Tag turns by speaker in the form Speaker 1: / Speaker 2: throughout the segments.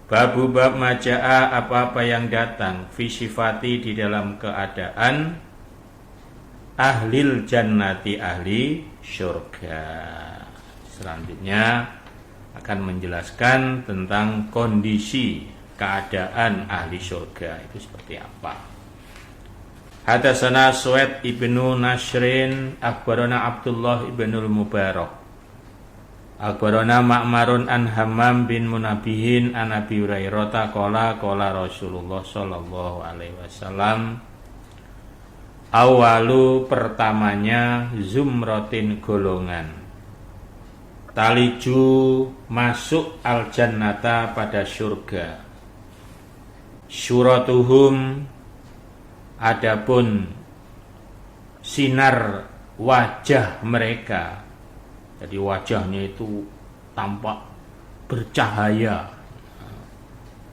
Speaker 1: Babu bab maja'a, apa-apa yang datang fi sifati di dalam keadaan ahlil jannati, ahli syurga. Selanjutnya akan menjelaskan tentang kondisi keadaan ahli syurga itu seperti apa. Hadatsana Suwaid ibnu Nashrin akhbarana Abdullah ibnul Mubarak akhbarana Ma'marun an Hammam bin Munabihin an Abi Hurairah qala Rasulullah sallallahu alaihi wasallam, awalu pertamanya zumratin golongan taliju masuk al jannata pada surga, syuratuhum adapun sinar wajah mereka, jadi wajahnya itu tampak bercahaya,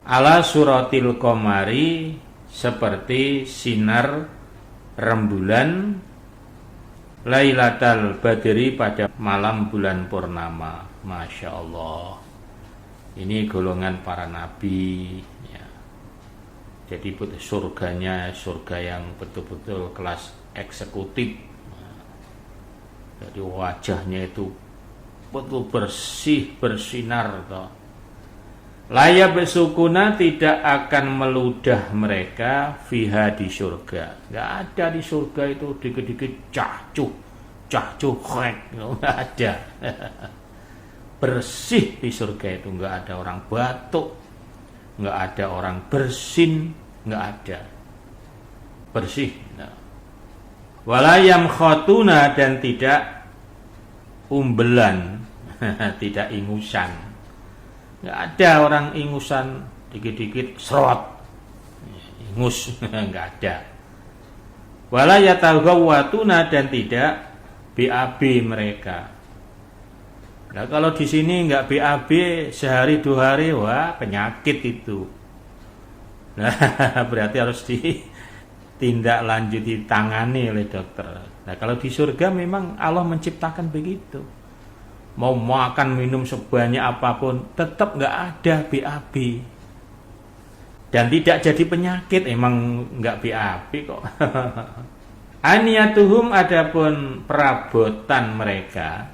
Speaker 1: ala suratil qamari seperti sinar rembulan, Lailatul Badri pada malam bulan purnama. Masya Allah, ini golongan para nabi ya. Jadi surganya surga yang betul-betul kelas eksekutif. Jadi wajahnya itu betul bersih, bersinar toh. Laya besukuna tidak akan meludah mereka fiha di surga. Nggak ada di surga itu dikit-dikit cahcuh khek, nggak ada. Bersih di surga itu, nggak ada orang batuk, nggak ada orang bersin, nggak ada. Bersih. Nah. Walayam khotuna dan tidak umbelan, tidak ingusan. Nggak ada orang ingusan dikit-dikit serot ingus, nggak ada. Walayatagawwatuna dan tidak BAB mereka. Nah kalau di sini nggak BAB sehari 2 hari, wah penyakit itu. Nah berarti harus tindak lanjuti, tangani oleh dokter. Nah kalau di surga memang Allah menciptakan begitu. Mau makan minum sebanyak apapun tetap nggak ada BAB. Dan tidak jadi penyakit, emang nggak BAB kok. Aniyatuhum adapun perabotan mereka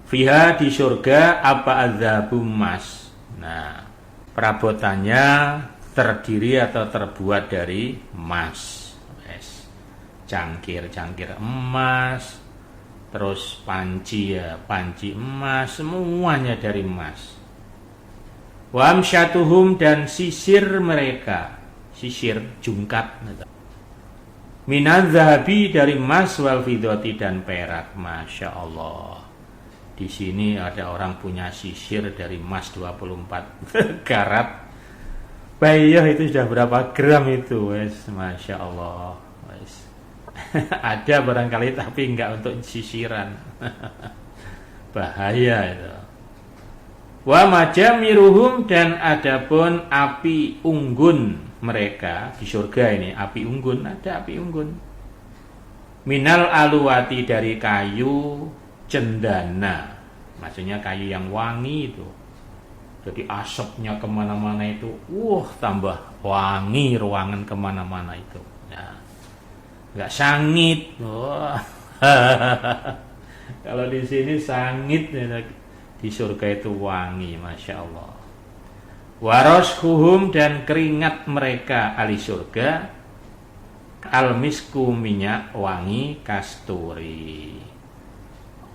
Speaker 1: fiha di surga apa azabum mas. Nah perabotannya terdiri atau terbuat dari emas, cangkir emas, terus panci emas, semuanya dari emas. Wa amsyatuhum dan sisir mereka, sisir jungkat, minaz zahabi dari emas, wal fiddati dan perak. Masya Allah, di sini ada orang punya sisir dari emas 24 karat. Bayah itu sudah berapa gram itu, wes, masya Allah, wes. Ada barangkali tapi enggak untuk sisiran. Bahaya itu. Wa majamiruhum dan adapun api unggun mereka di surga ini, api unggun, ada api unggun. Minal aluwati dari kayu cendana, maksudnya kayu yang wangi itu. Jadi asapnya kemana-mana itu, tambah wangi ruangan kemana-mana itu. Nah, nggak sangit. Kalau di sini sangit, di surga itu wangi, masya Allah. Waroshuhum dan keringat mereka ahli surga, almisku minyak wangi kasturi.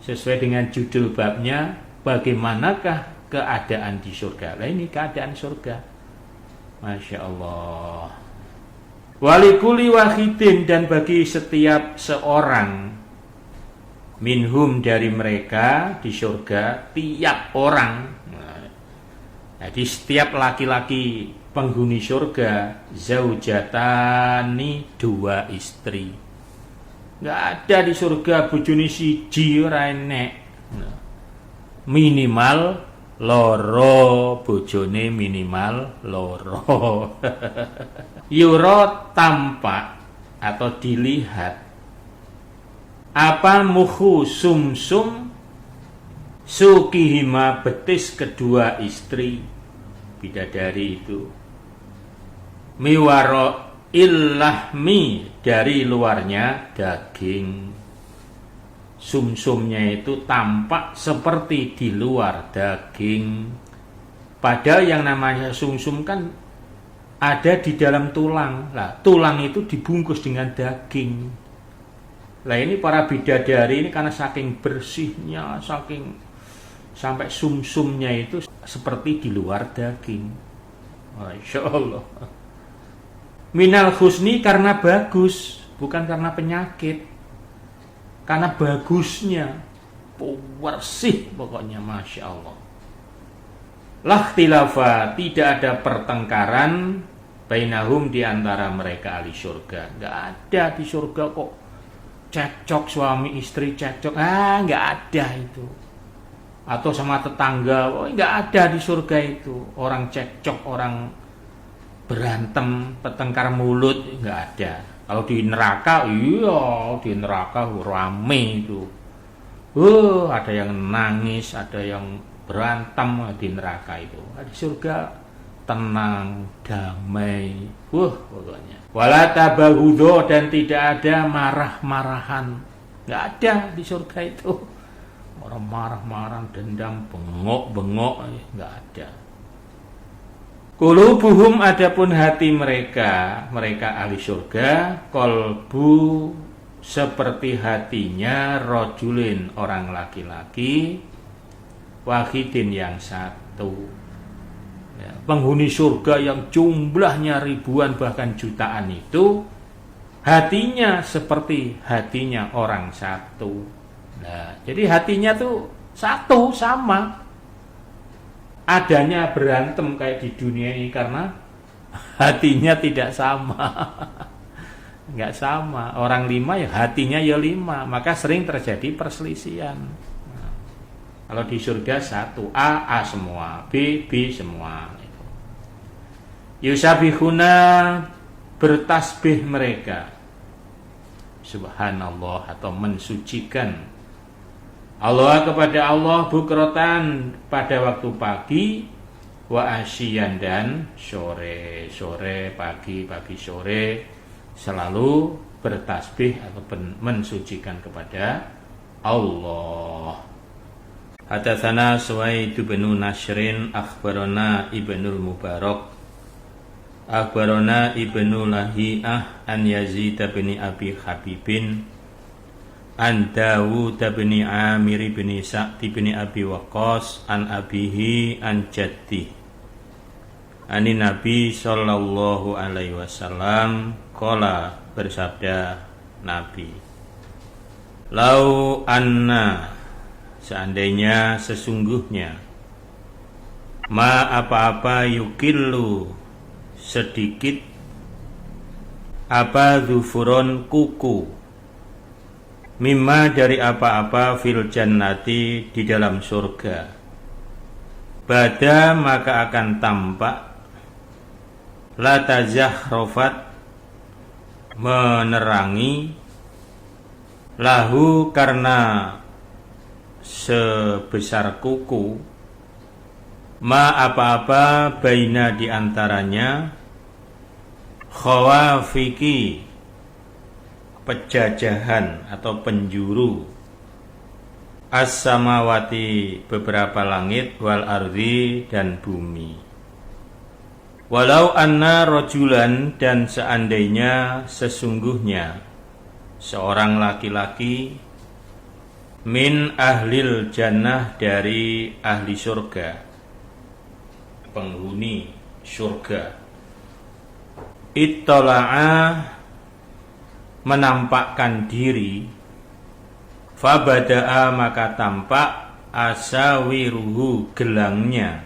Speaker 1: Sesuai dengan judul babnya, bagaimanakah keadaan di surga. Nah ini keadaan surga, masya Allah. Walikuli wahidin dan bagi setiap seorang minhum dari mereka di surga, tiap orang. Jadi setiap laki-laki penghuni surga zaujatani 2 istri. Nggak ada di surga bojone siji ora enek. Minimal loro, bojone minimal loro. Yuro tampak atau dilihat apa muhu sumsum sukihima betis kedua istri, bidadari itu, miwaro illahmi, dari luarnya daging. Sumsumnya itu tampak seperti di luar daging. Padahal yang namanya sumsum kan ada di dalam tulang. Lah, tulang itu dibungkus dengan daging. Lah ini para bidadari ini karena saking bersihnya, saking sampai sumsumnya itu seperti di luar daging. Masya Allah. Minal husni, karena bagus, bukan karena penyakit. Karena bagusnya, bersih pokoknya, Masya Allah. Lakhtilafa, tidak ada pertengkaran bainahum, di antara mereka ahli surga. Nggak ada di surga kok cekcok suami istri cekcok, nggak ada itu. Atau sama tetangga, nggak ada di surga itu. Orang cekcok, orang berantem, pertengkar mulut, nggak ada. Kalau di neraka, iya, di neraka rame itu. Ada yang nangis, ada yang berantem di neraka itu. Di surga tenang, damai, pokoknya. Wala tabaghudho, dan tidak ada marah-marahan. Nggak ada di surga itu. Orang marah-marah, dendam, bengok-bengok, nggak ada. Qulubuhum, adapun hati mereka ahli surga, kolbu, seperti hatinya rojulin, orang laki-laki, wahidin, yang satu. Ya, penghuni surga yang jumlahnya ribuan bahkan jutaan itu, hatinya seperti hatinya orang satu. Nah, jadi hatinya tuh satu, sama. Adanya berantem kayak di dunia ini karena hatinya tidak sama. Nggak sama. Orang 5 ya hatinya ya 5, maka sering terjadi perselisihan. Nah, kalau di surga satu, A semua, B semua. Yusabihuna, bertasbih mereka, subhanallah, atau mensucikan Allah, kepada Allah, bukrotan, pada waktu pagi, wa asyian, dan sore, pagi, sore, selalu bertasbih atau mensucikan kepada Allah. Hadatsana Suwaid bin Nasrin, akhbarana Ibnul Mubarak, akhbarana Ibnu Lahiyah, an Yazid bin Abi Habibin, an Dawud bin Amir bin Sa'd bin Abi Waqqas, an abihi an jaddi, ani Nabi sallallahu alaihi wasallam, qala, bersabda Nabi, lau anna, seandainya, sesungguhnya, ma apa-apa, yukillu, sedikit, apa dzufurun, kuku, mimma, dari apa-apa, fil jannati, di dalam surga, bada, maka akan tampak, la tazahrofat, menerangi, lahu, karena sebesar kuku, ma apa-apa, baina, di antaranya, khawafiki, pejajahan atau penjuru, as-samawati, beberapa langit, wal ardi, dan bumi. Walau anna rojulan, dan seandainya, sesungguhnya, seorang laki-laki, min ahlil jannah, dari ahli surga, penghuni surga, ittala'a, menampakkan diri, fabada'a, maka tampak, asawiruhu, gelangnya,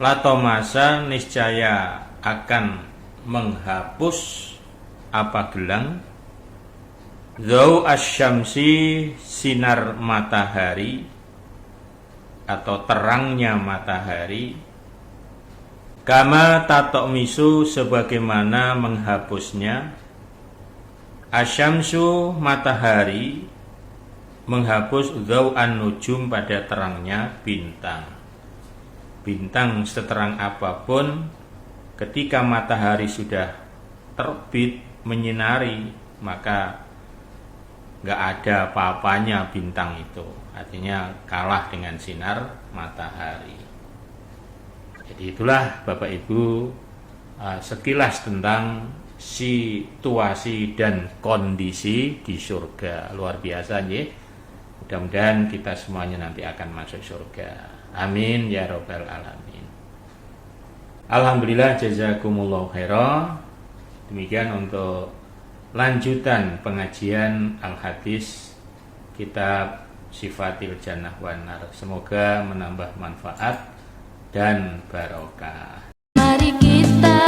Speaker 1: latomasa, niscaya akan menghapus, apa gelang, zau asyamsi, sinar matahari atau terangnya matahari, kama tatok misu, sebagaimana menghapusnya, asyamsu, matahari, menghapus dhau'an nujum pada terangnya bintang. Bintang seterang apapun, ketika matahari sudah terbit menyinari, maka nggak ada apa-apanya bintang itu. Artinya kalah dengan sinar matahari. Jadi itulah Bapak Ibu sekilas tentang situasi dan kondisi di surga. Luar biasa ya. Mudah-mudahan kita semuanya nanti akan masuk surga. Amin ya robbal alamin. Alhamdulillah, jazakumullah khairan. Demikian untuk lanjutan pengajian Al-Hadis kitab Sifatil Jannah wan Nar. Semoga menambah manfaat dan barokah.
Speaker 2: Mari kita